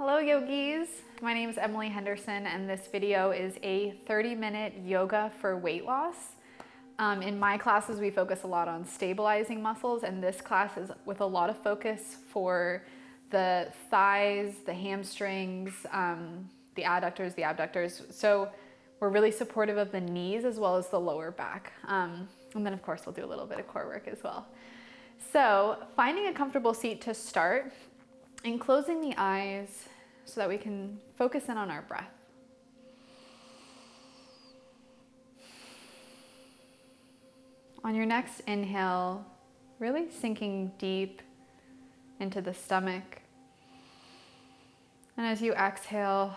Hello yogis, my name is Emily Henderson and this video is a 30-minute yoga for weight loss. In my classes we focus a lot on stabilizing muscles, and this class is with a lot of focus for the thighs, the hamstrings, the adductors, the abductors. So we're really supportive of the knees as well as the lower back. And then of course we'll do a little bit of core work as well. So finding a comfortable seat to start and closing the eyes so that we can focus in on our breath. On your next inhale, really sinking deep into the stomach. And as you exhale,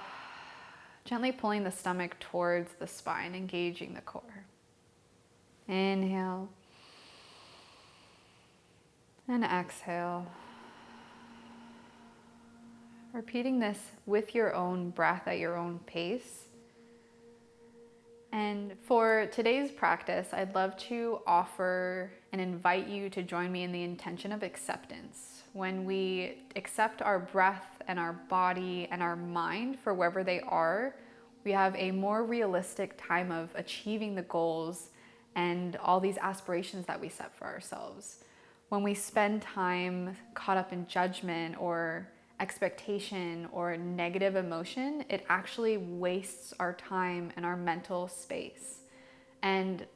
gently pulling the stomach towards the spine, engaging the core. Inhale and exhale. Repeating this with your own breath at your own pace. And for today's practice, I'd love to offer and invite you to join me in the intention of acceptance. When we accept our breath and our body and our mind for wherever they are, we have a more realistic time of achieving the goals and all these aspirations that we set for ourselves. When we spend time caught up in judgment or expectation or negative emotion, it actually wastes our time and our mental space. And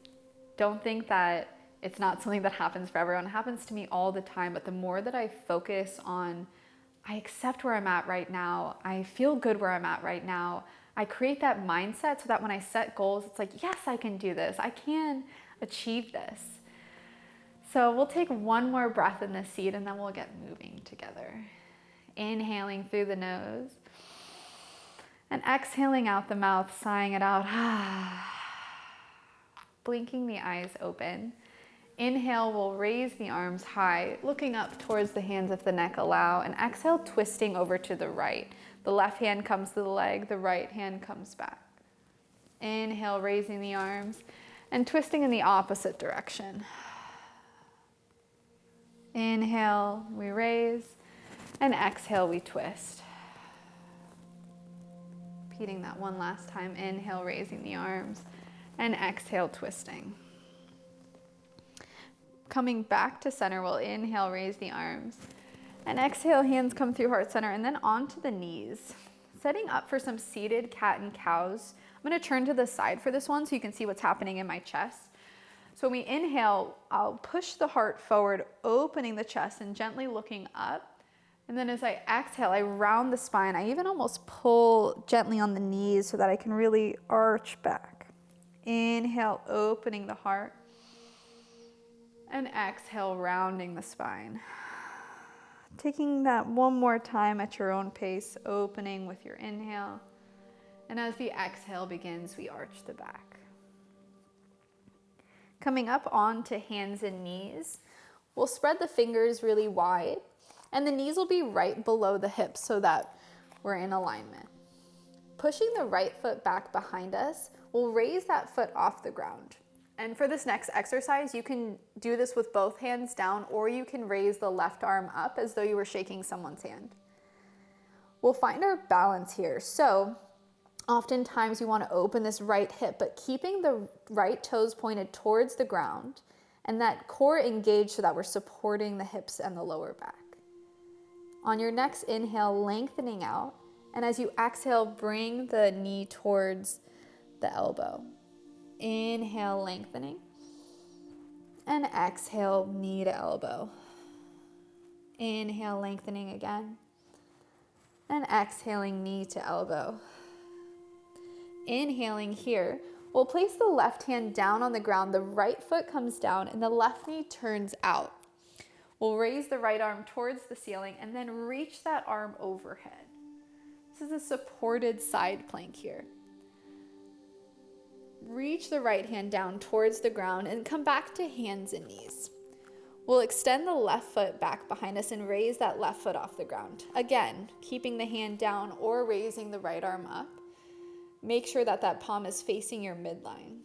don't think that it's not something that happens for everyone. It happens to me all the time, but the more that I focus on, I accept where I'm at right now, I feel good where I'm at right now, I create that mindset so that when I set goals, it's like, yes, I can do this, I can achieve this. So we'll take one more breath in this seat and then we'll get moving together. Inhaling through the nose and exhaling out the mouth, sighing it out. Blinking the eyes open. Inhale, we'll raise the arms high, looking up towards the hands if the neck allow, and exhale, twisting over to the right. The left hand comes to the leg, the right hand comes back. Inhale, raising the arms and twisting in the opposite direction. Inhale, we raise. And exhale, we twist. Repeating that one last time. Inhale, raising the arms. And exhale, twisting. Coming back to center, we'll inhale, raise the arms. And exhale, hands come through heart center and then onto the knees. Setting up for some seated cat and cows. I'm going to turn to the side for this one so you can see what's happening in my chest. So when we inhale, I'll push the heart forward, opening the chest and gently looking up. And then as I exhale, I round the spine. I even almost pull gently on the knees so that I can really arch back. Inhale, opening the heart. And exhale, rounding the spine. Taking that one more time at your own pace, opening with your inhale. And as the exhale begins, we arch the back. Coming up onto hands and knees, we'll spread the fingers really wide. And the knees will be right below the hips so that we're in alignment. Pushing the right foot back behind us, we'll raise that foot off the ground. And for this next exercise, you can do this with both hands down, or you can raise the left arm up as though you were shaking someone's hand. We'll find our balance here. So oftentimes you want to open this right hip, but keeping the right toes pointed towards the ground and that core engaged so that we're supporting the hips and the lower back. On your next inhale, lengthening out. And as you exhale, bring the knee towards the elbow. Inhale, lengthening. And exhale, knee to elbow. Inhale, lengthening again. And exhaling, knee to elbow. Inhaling here, we'll place the left hand down on the ground. The right foot comes down and the left knee turns out. We'll raise the right arm towards the ceiling and then reach that arm overhead. This is a supported side plank here. Reach the right hand down towards the ground and come back to hands and knees. We'll extend the left foot back behind us and raise that left foot off the ground. Again, keeping the hand down or raising the right arm up. Make sure that that palm is facing your midline.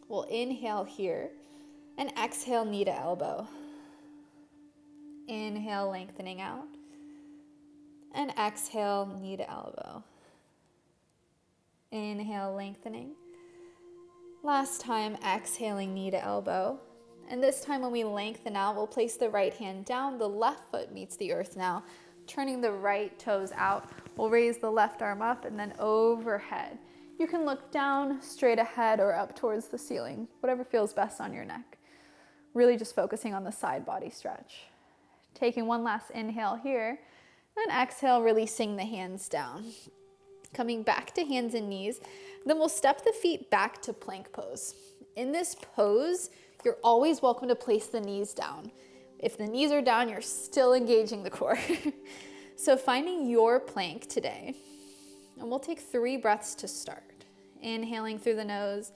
We'll inhale here and exhale, knee to elbow. Inhale, lengthening out. And exhale, knee to elbow. Inhale, lengthening. Last time, exhaling, knee to elbow. And this time when we lengthen out, we'll place the right hand down. The left foot meets the earth now. Turning the right toes out. We'll raise the left arm up and then overhead. You can look down, straight ahead, or up towards the ceiling, whatever feels best on your neck. Really just focusing on the side body stretch. Taking one last inhale here, then exhale, releasing the hands down. Coming back to hands and knees, then we'll step the feet back to plank pose. In this pose, you're always welcome to place the knees down. If the knees are down, you're still engaging the core. So finding your plank today, and we'll take 3 breaths to start. Inhaling through the nose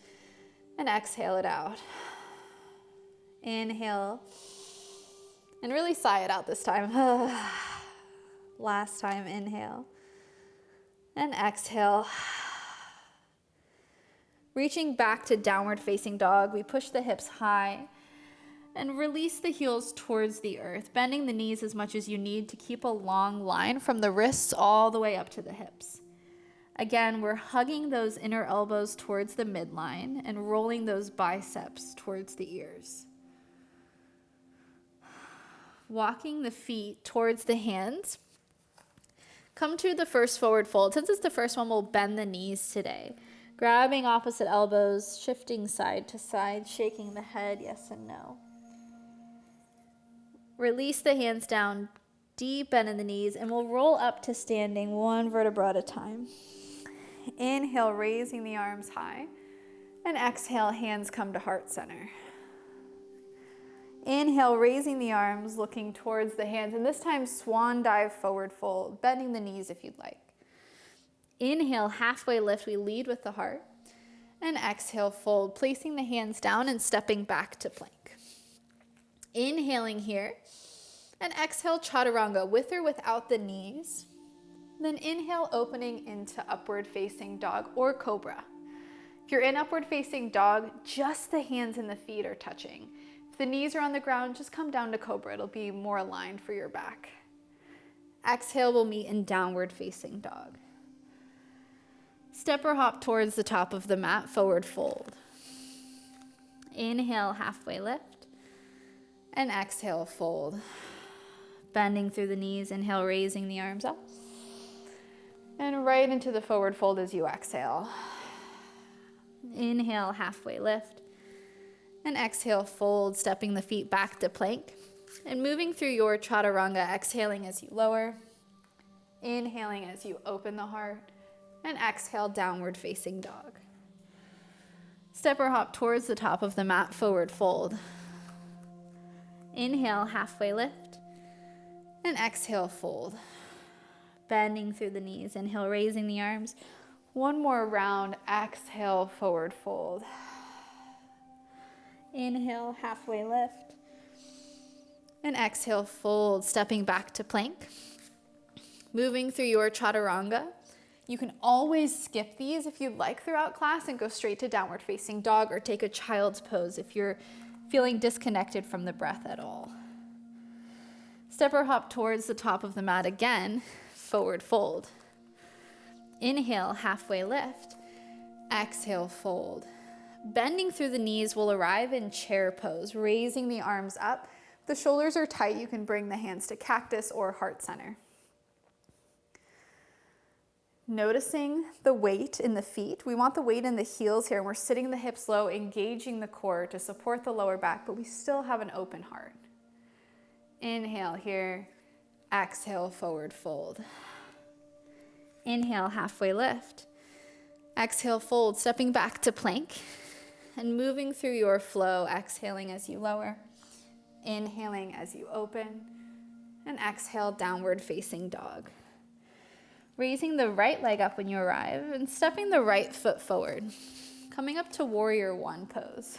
and exhale it out. Inhale and really sigh it out this time. Last time, inhale and exhale. Reaching back to downward facing dog, we push the hips high and release the heels towards the earth, bending the knees as much as you need to keep a long line from the wrists all the way up to the hips. Again, we're hugging those inner elbows towards the midline and rolling those biceps towards the ears. Walking the feet towards the hands. Come to the first forward fold. Since it's the first one, we'll bend the knees today. Grabbing opposite elbows, shifting side to side, shaking the head, yes and no. Release the hands down, deep bend in the knees, and we'll roll up to standing 1 vertebra at a time. Inhale, raising the arms high, and exhale, hands come to heart center. Inhale, raising the arms, looking towards the hands, and this time swan dive, forward fold, bending the knees if you'd like. Inhale, halfway lift, we lead with the heart, and exhale, fold, placing the hands down and stepping back to plank. Inhaling here, and exhale, chaturanga, with or without the knees. Then inhale, opening into upward facing dog or cobra. If you're in upward facing dog, just the hands and the feet are touching. If the knees are on the ground, just come down to cobra. It'll be more aligned for your back. Exhale, we'll meet in downward facing dog. Step or hop towards the top of the mat, forward fold. Inhale, halfway lift, and exhale, fold. Bending through the knees, inhale, raising the arms up. And right into the forward fold as you exhale. Inhale, halfway lift. And exhale, fold, stepping the feet back to plank. And moving through your chaturanga, exhaling as you lower. Inhaling as you open the heart. And exhale, downward facing dog. Step or hop towards the top of the mat, forward fold. Inhale, halfway lift. And exhale, fold. Bending through the knees, inhale, raising the arms. One more round, exhale, forward fold. Inhale, halfway lift. And exhale, fold, stepping back to plank. Moving through your chaturanga. You can always skip these if you'd like throughout class and go straight to downward facing dog or take a child's pose if you're feeling disconnected from the breath at all. Step or hop towards the top of the mat again, forward fold. Inhale, halfway lift. Exhale, fold. Bending through the knees, we'll arrive in chair pose, raising the arms up. If the shoulders are tight, you can bring the hands to cactus or heart center. Noticing the weight in the feet. We want the weight in the heels here, and we're sitting the hips low, engaging the core to support the lower back, but we still have an open heart. Inhale here, exhale, forward fold. Inhale, halfway lift. Exhale, fold, stepping back to plank and moving through your flow, exhaling as you lower, inhaling as you open, and exhale, downward facing dog. Raising the right leg up when you arrive and stepping the right foot forward. Coming up to warrior one pose.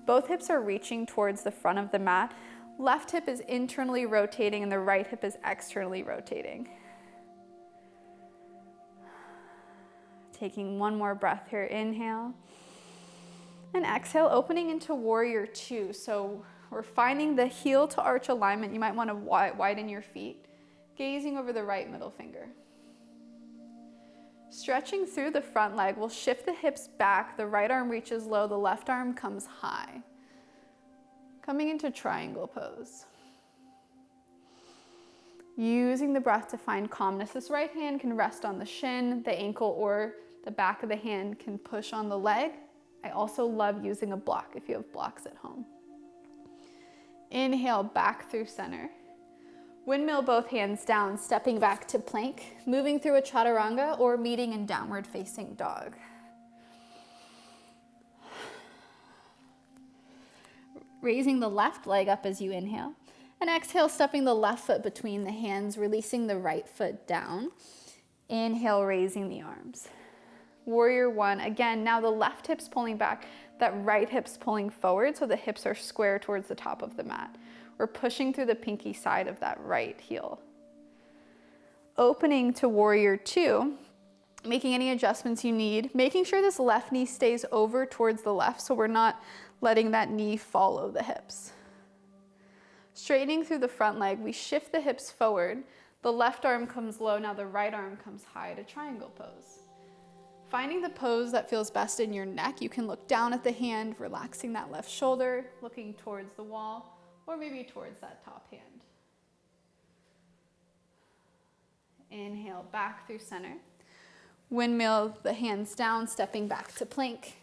Both hips are reaching towards the front of the mat. Left hip is internally rotating and the right hip is externally rotating. Taking one more breath here, inhale. And exhale, opening into warrior two. So we're finding the heel to arch alignment. You might want to widen your feet. gazing over the right middle finger. Stretching through the front leg, we'll shift the hips back, the right arm reaches low, the left arm comes high. Coming into triangle pose. Using the breath to find calmness. This right hand can rest on the shin, the ankle, or the back of the hand can push on the leg. I also love using a block if you have blocks at home. Inhale, back through center. Windmill both hands down, stepping back to plank, moving through a chaturanga or meeting in downward facing dog. Raising the left leg up as you inhale, and exhale, stepping the left foot between the hands, releasing the right foot down. Inhale, raising the arms. Warrior one, again, now the left hip's pulling back, that right hip's pulling forward, so the hips are square towards the top of the mat. We're pushing through the pinky side of that right heel. Opening to warrior two, making any adjustments you need, making sure this left knee stays over towards the left so we're not letting that knee follow the hips. Straightening through the front leg, we shift the hips forward, the left arm comes low, now the right arm comes high to triangle pose. Finding the pose that feels best in your neck, you can look down at the hand, relaxing that left shoulder, looking towards the wall, or maybe towards that top hand. Inhale, back through center. Windmill, the hands down, stepping back to plank.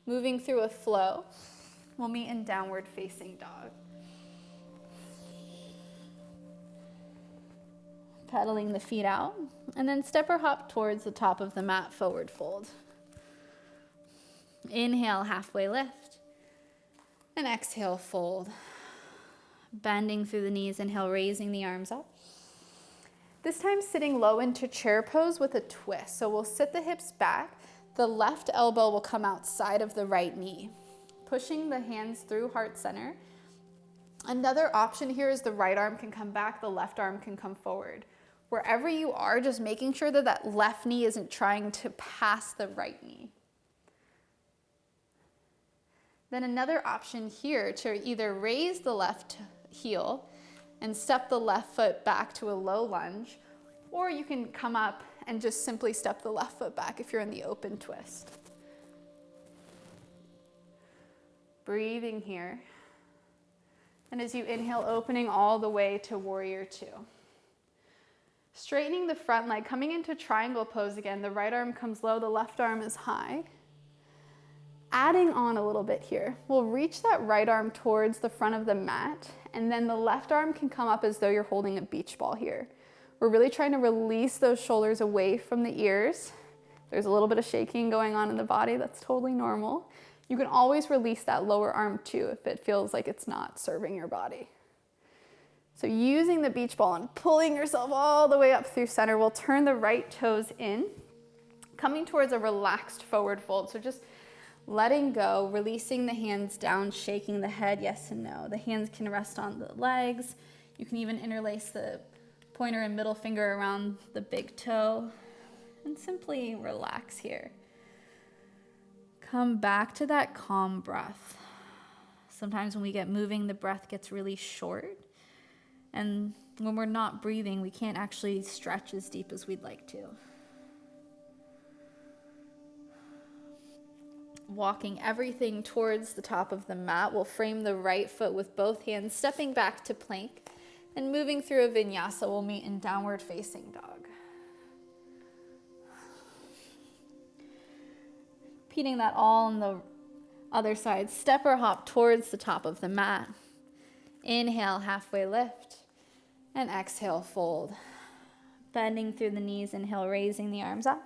Moving through a flow, we'll meet in downward facing dog. Pedaling the feet out, and then step or hop towards the top of the mat, forward fold. Inhale, halfway lift, and exhale, fold. Bending through the knees, inhale, raising the arms up. This time sitting low into chair pose with a twist. So we'll sit the hips back, the left elbow will come outside of the right knee. Pushing the hands through heart center. Another option here is the right arm can come back, the left arm can come forward. Wherever you are, just making sure that that left knee isn't trying to pass the right knee. Then another option here to either raise the left heel and step the left foot back to a low lunge, or you can come up and just simply step the left foot back if you're in the open twist. Breathing here. And as you inhale, opening all the way to warrior two. Straightening the front leg, coming into triangle pose again. The right arm comes low, the left arm is high. Adding on a little bit here. We'll reach that right arm towards the front of the mat, and then the left arm can come up as though you're holding a beach ball here. We're really trying to release those shoulders away from the ears. There's a little bit of shaking going on in the body. That's totally normal. You can always release that lower arm too if it feels like it's not serving your body. So using the beach ball and pulling yourself all the way up through center, we'll turn the right toes in, coming towards a relaxed forward fold. So just letting go, releasing the hands down, shaking the head, yes and no. The hands can rest on the legs. You can even interlace the pointer and middle finger around the big toe and simply relax here. Come back to that calm breath. Sometimes when we get moving, the breath gets really short. And when we're not breathing, we can't actually stretch as deep as we'd like to. Walking everything towards the top of the mat, we'll frame the right foot with both hands, stepping back to plank, and moving through a vinyasa, we'll meet in downward facing dog. Repeating that all on the other side. Step or hop towards the top of the mat. Inhale, halfway lift, and exhale, fold. Bending through the knees, inhale, raising the arms up.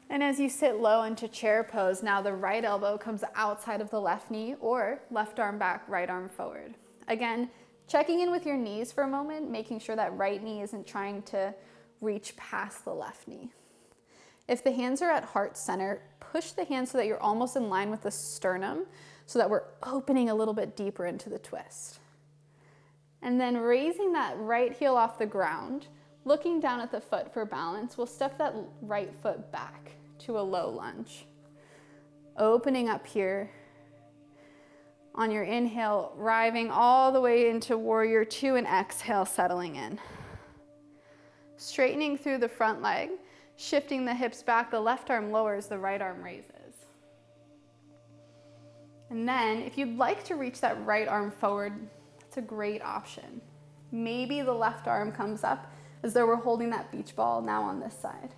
And as you sit low into chair pose, now the right elbow comes outside of the left knee, or left arm back, right arm forward. Again, checking in with your knees for a moment, making sure that right knee isn't trying to reach past the left knee. If the hands are at heart center, push the hands so that you're almost in line with the sternum, so that we're opening a little bit deeper into the twist. And then raising that right heel off the ground, looking down at the foot for balance, we'll step that right foot back to a low lunge. Opening up here. On your inhale, arriving all the way into warrior two, and exhale, settling in. Straightening through the front leg, shifting the hips back, the left arm lowers, the right arm raises. And then if you'd like to reach that right arm forward, that's a great option. Maybe the left arm comes up as though we're holding that beach ball now on this side.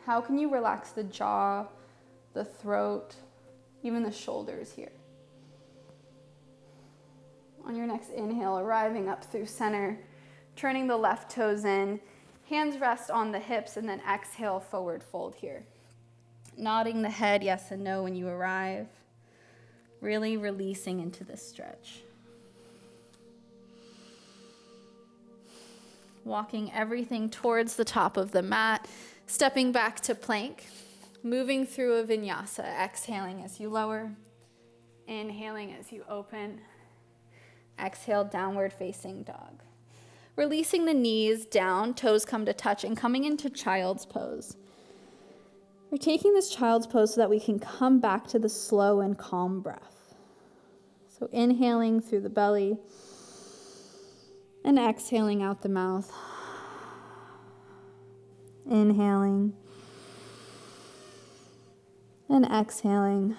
How can you relax the jaw, the throat, even the shoulders here? On your next inhale, arriving up through center, turning the left toes in, hands rest on the hips, and then exhale, forward fold here. Nodding the head yes and no when you arrive, really releasing into this stretch. Walking everything towards the top of the mat, stepping back to plank, moving through a vinyasa, exhaling as you lower, inhaling as you open, exhale, downward facing dog. Releasing the knees down, toes come to touch, and coming into child's pose. We're taking this child's pose so that we can come back to the slow and calm breath. So inhaling through the belly and exhaling out the mouth. Inhaling and exhaling.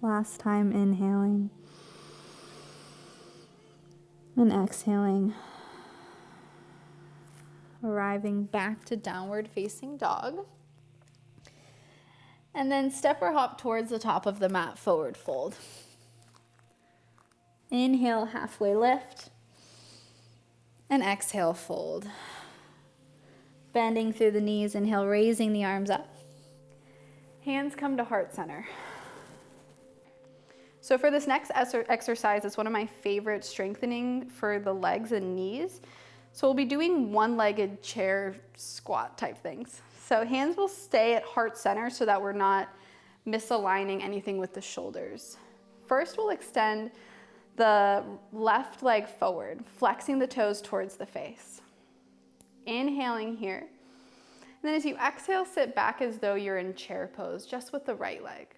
Last time inhaling and exhaling. Arriving back to downward facing dog. And then step or hop towards the top of the mat, forward fold. Inhale, halfway lift. And exhale, fold. Bending through the knees, inhale, raising the arms up. Hands come to heart center. So for this next exercise, it's one of my favorite strengthening for the legs and knees. So we'll be doing one-legged chair squat type things. So hands will stay at heart center so that we're not misaligning anything with the shoulders. First, we'll extend the left leg forward, flexing the toes towards the face. Inhaling here. And then as you exhale, sit back as though you're in chair pose, just with the right leg.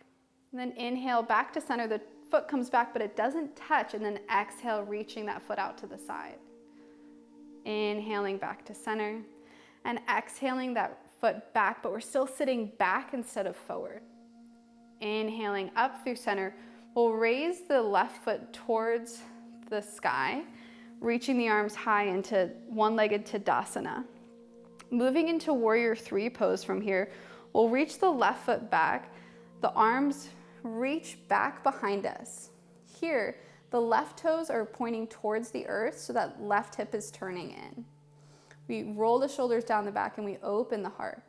And then inhale back to center, the foot comes back, but it doesn't touch, and then exhale, reaching that foot out to the side. Inhaling back to center, and exhaling that foot back, but we're still sitting back instead of forward. Inhaling up through center, we'll raise the left foot towards the sky, reaching the arms high into one-legged Tadasana. Moving into Warrior 3 pose from here, we'll reach the left foot back, the arms reach back behind us. Here, the left toes are pointing towards the earth so that left hip is turning in. We roll the shoulders down the back and we open the heart.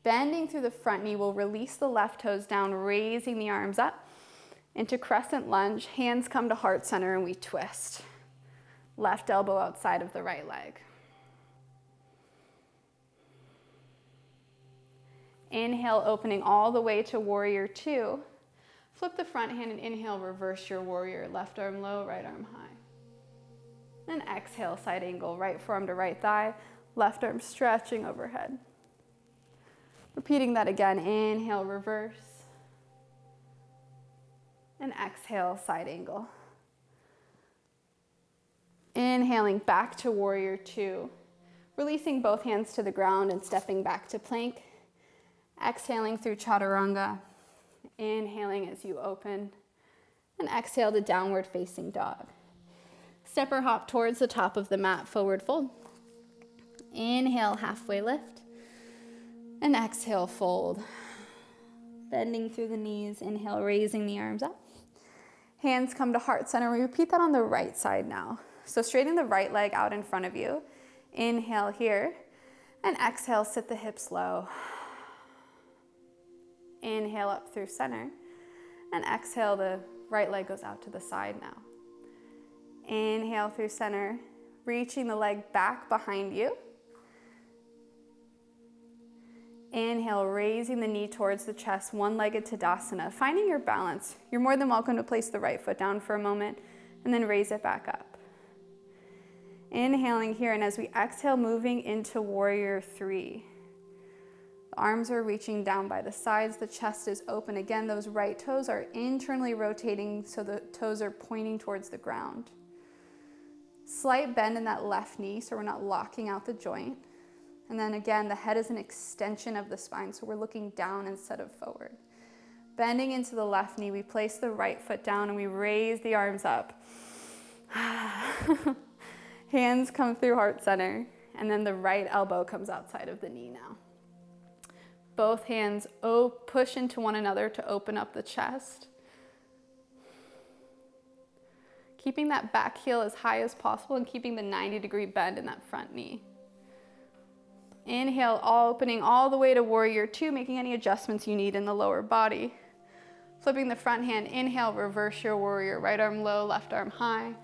Bending through the front knee, we'll release the left toes down, raising the arms up into crescent lunge. Hands come to heart center and we twist. Left elbow outside of the right leg. Inhale, opening all the way to Warrior 2. Flip the front hand and inhale, reverse your warrior. Left arm low, right arm high. And exhale, side angle, right forearm to right thigh, left arm stretching overhead. Repeating that again, inhale, reverse. And exhale, side angle. Inhaling back to Warrior 2. Releasing both hands to the ground and stepping back to plank. Exhaling through Chaturanga. Inhaling as you open, and exhale to downward facing dog. Step or hop towards the top of the mat, forward fold. Inhale, halfway lift, and exhale, fold. Bending through the knees, inhale, raising the arms up. Hands come to heart center. We repeat that on the right side now. So straighten the right leg out in front of you. Inhale here, and exhale, sit the hips low. Inhale up through center, and exhale, the right leg goes out to the side now. Inhale through center, reaching the leg back behind you. Inhale, raising the knee towards the chest, one-legged Tadasana. Finding your balance. You're more than welcome to place the right foot down for a moment, and then raise it back up. Inhaling here, and as we exhale, moving into Warrior 3. The arms are reaching down by the sides, the chest is open. Again, those right toes are internally rotating so the toes are pointing towards the ground. Slight bend in that left knee so we're not locking out the joint. And then again, the head is an extension of the spine, so we're looking down instead of forward. Bending into the left knee, we place the right foot down and we raise the arms up. Hands come through heart center, and then the right elbow comes outside of the knee now. Both hands push into one another to open up the chest. Keeping that back heel as high as possible and keeping the 90-degree bend in that front knee. Inhale, opening all the way to warrior two, making any adjustments you need in the lower body. Flipping the front hand, inhale, reverse your warrior, right arm low, left arm high.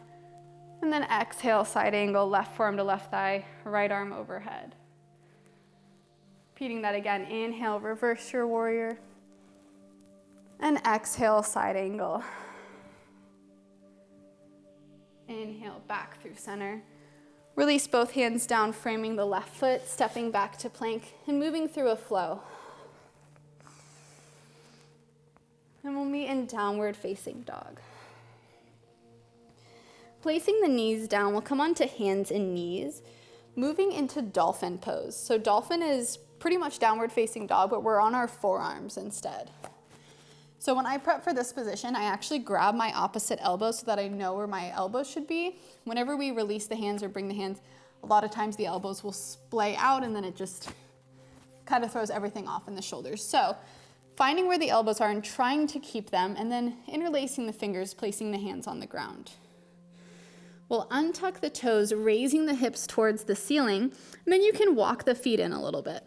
And then exhale, side angle, left forearm to left thigh, right arm overhead. Repeating that again, inhale, reverse your warrior. And exhale, side angle. Inhale, back through center. Release both hands down, framing the left foot, stepping back to plank, and moving through a flow. And we'll meet in downward facing dog. Placing the knees down, we'll come onto hands and knees, moving into dolphin pose. So dolphin is pretty much downward facing dog, but we're on our forearms instead. So when I prep for this position, I actually grab my opposite elbow so that I know where my elbow should be. Whenever we release the hands or bring the hands, a lot of times the elbows will splay out and then it just kind of throws everything off in the shoulders. So finding where the elbows are and trying to keep them, and then interlacing the fingers, placing the hands on the ground. We'll untuck the toes, raising the hips towards the ceiling, and then you can walk the feet in a little bit.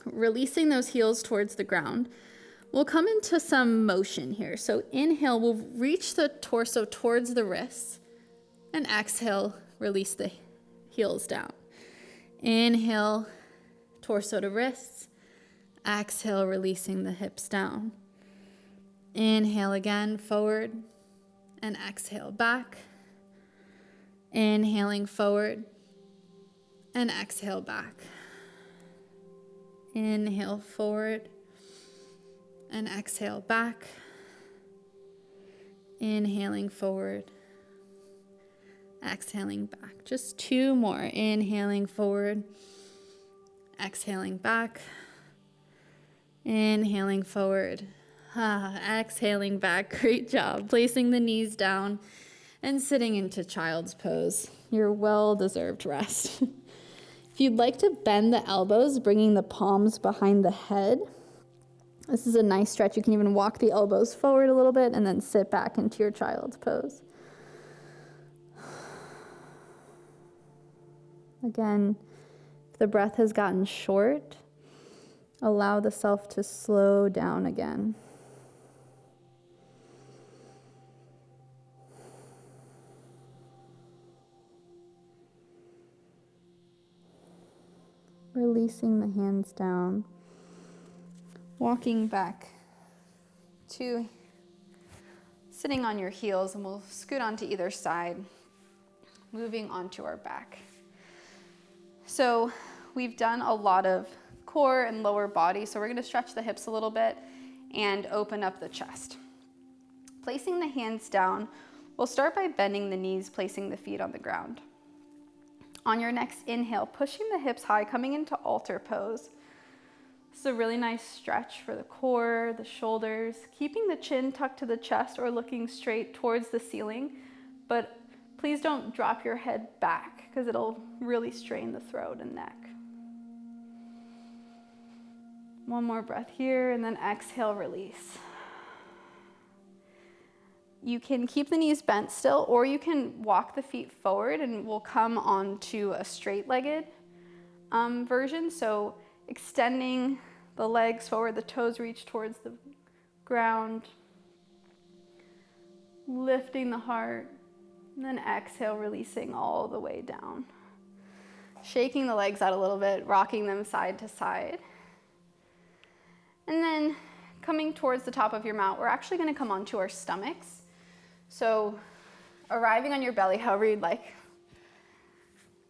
Releasing those heels towards the ground. We'll come into some motion here. So inhale, we'll reach the torso towards the wrists, and exhale, release the heels down. Inhale, torso to wrists. Exhale, releasing the hips down. Inhale again, forward, and exhale back. Inhaling forward, and exhale back. Inhale forward, and exhale back. Inhaling forward, exhaling back. Just two more. Inhaling forward, exhaling back. Inhaling forward, exhaling back. Great job. Placing the knees down and sitting into child's pose. Your well-deserved rest. If you'd like to bend the elbows, bringing the palms behind the head, this is a nice stretch. You can even walk the elbows forward a little bit and then sit back into your child's pose. Again, if the breath has gotten short, allow the self to slow down again. Releasing the hands down. Walking back to sitting on your heels, and we'll scoot onto either side, moving onto our back. So we've done a lot of core and lower body, so we're going to stretch the hips a little bit and open up the chest. Placing the hands down, we'll start by bending the knees, placing the feet on the ground. On your next inhale, pushing the hips high, coming into altar pose. This is a really nice stretch for the core, the shoulders, keeping the chin tucked to the chest or looking straight towards the ceiling, but please don't drop your head back because it'll really strain the throat and neck. One more breath here, and then exhale, release. You can keep the knees bent still, or you can walk the feet forward and we'll come onto a straight-legged version. So extending the legs forward, the toes reach towards the ground, lifting the heart, and then exhale, releasing all the way down. Shaking the legs out a little bit, rocking them side to side. And then coming towards the top of your mat, we're actually going to come onto our stomachs. So arriving on your belly, however you'd like.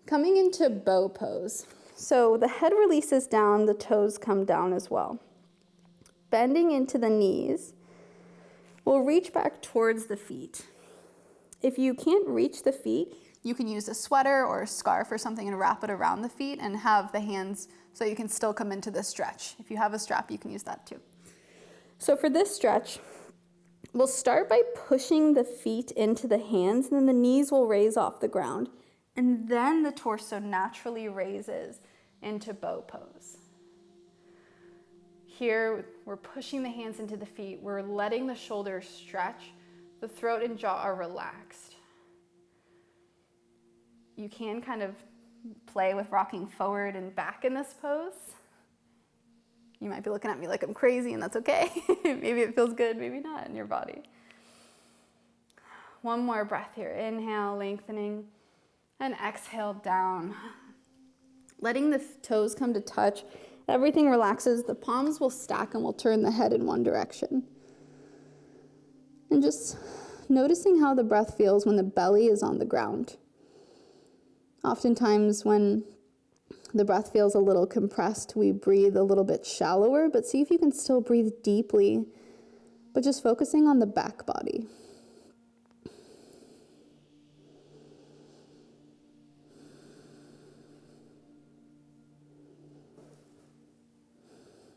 Coming into bow pose. So the head releases down, the toes come down as well. Bending into the knees, we'll reach back towards the feet. If you can't reach the feet, You can use a sweater or a scarf or something and wrap it around the feet and have the hands so you can still come into the stretch. If you have a strap, you can use that too. So for this stretch, we'll start by pushing the feet into the hands, and then the knees will raise off the ground. And then the torso naturally raises into bow pose. Here, we're pushing the hands into the feet. We're letting the shoulders stretch. The throat and jaw are relaxed. You can kind of play with rocking forward and back in this pose. You might be looking at me like I'm crazy, and that's okay. Maybe it feels good, maybe not in your body. One more breath here. Inhale, lengthening, and exhale down. Letting the toes come to touch. Everything relaxes. The palms will stack and we'll turn the head in one direction. And just noticing how the breath feels when the belly is on the ground. Oftentimes when the breath feels a little compressed, we breathe a little bit shallower, but see if you can still breathe deeply, but just focusing on the back body.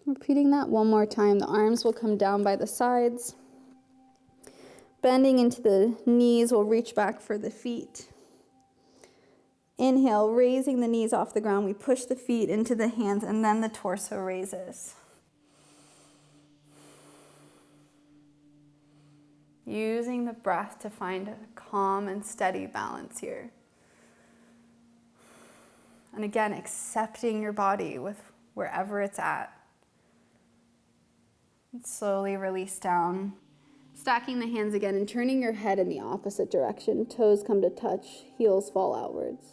Repeating that one more time. The arms will come down by the sides. Bending into the knees, we'll reach back for the feet. Inhale, raising the knees off the ground. We push the feet into the hands, and then the torso raises. Using the breath to find a calm and steady balance here. And again, accepting your body with wherever it's at. And slowly release down. Stacking the hands again and turning your head in the opposite direction. Toes come to touch, heels fall outwards.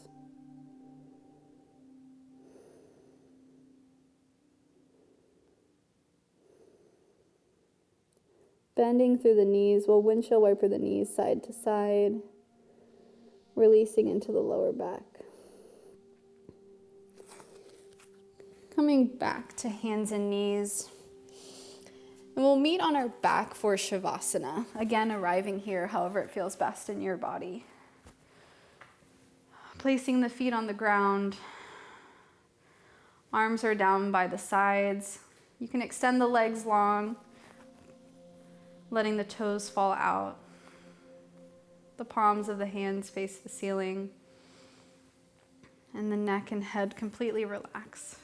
Bending through the knees, we'll windshield wiper the knees side to side, releasing into the lower back. Coming back to hands and knees. And we'll meet on our back for Shavasana. Again, arriving here however it feels best in your body. Placing the feet on the ground. Arms are down by the sides. You can extend the legs long, letting the toes fall out. The palms of the hands face the ceiling. And the neck and head completely relax.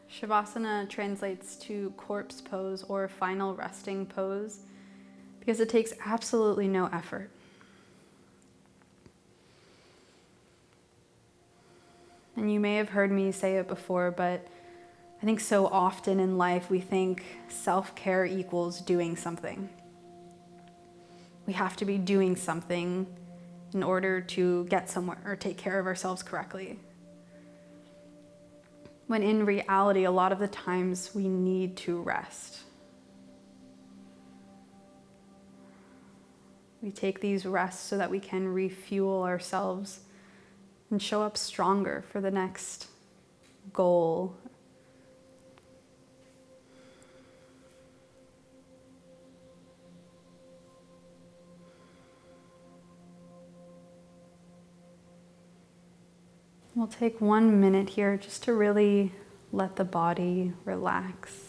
Shavasana translates to corpse pose or final resting pose because it takes absolutely no effort. And you may have heard me say it before, but I think so often in life we think self-care equals doing something. We have to be doing something in order to get somewhere or take care of ourselves correctly. When in reality, a lot of the times we need to rest. We take these rests so that we can refuel ourselves and show up stronger for the next goal. We'll take 1 minute here just to really let the body relax.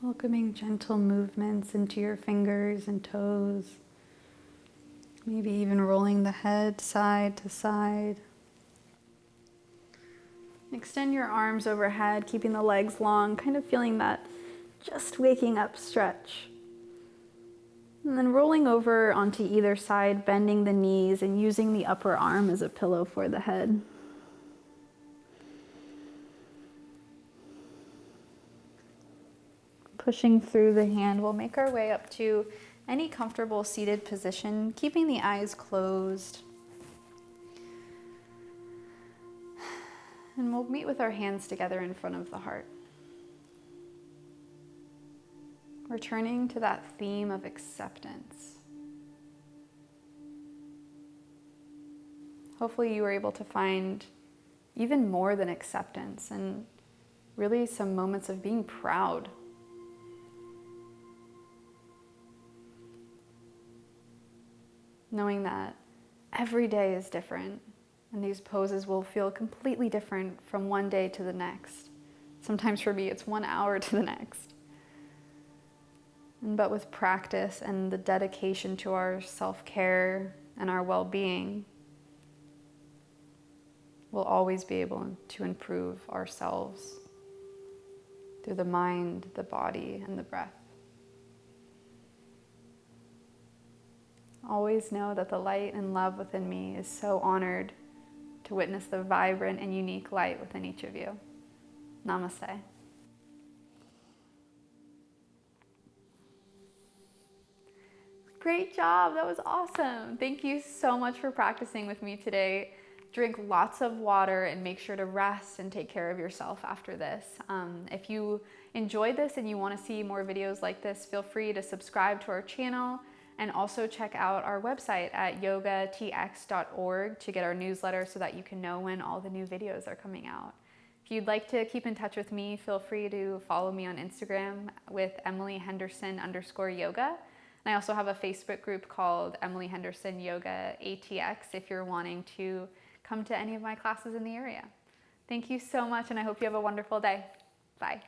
Welcoming gentle movements into your fingers and toes. Maybe even rolling the head side to side. Extend your arms overhead, keeping the legs long, kind of feeling that just waking up stretch. And then rolling over onto either side, bending the knees and using the upper arm as a pillow for the head. Pushing through the hand, we'll make our way up to any comfortable seated position, keeping the eyes closed. And we'll meet with our hands together in front of the heart. Returning to that theme of acceptance. Hopefully you were able to find even more than acceptance and really some moments of being proud. Knowing that every day is different and these poses will feel completely different from one day to the next. Sometimes for me it's 1 hour to the next. But with practice and the dedication to our self-care and our well-being, we'll always be able to improve ourselves through the mind, the body, and the breath. Always know that the light and love within me is so honored to witness the vibrant and unique light within each of you. Namaste. Great job, that was awesome. Thank you so much for practicing with me today. Drink lots of water and make sure to rest and take care of yourself after this. If you enjoyed this and you want to see more videos like this, feel free to subscribe to our channel and also check out our website at yogatx.org to get our newsletter so that you can know when all the new videos are coming out. If you'd like to keep in touch with me, feel free to follow me on Instagram with EmilyHenderson_yoga. And I also have a Facebook group called Emily Henderson Yoga ATX if you're wanting to come to any of my classes in the area. Thank you so much, and I hope you have a wonderful day. Bye.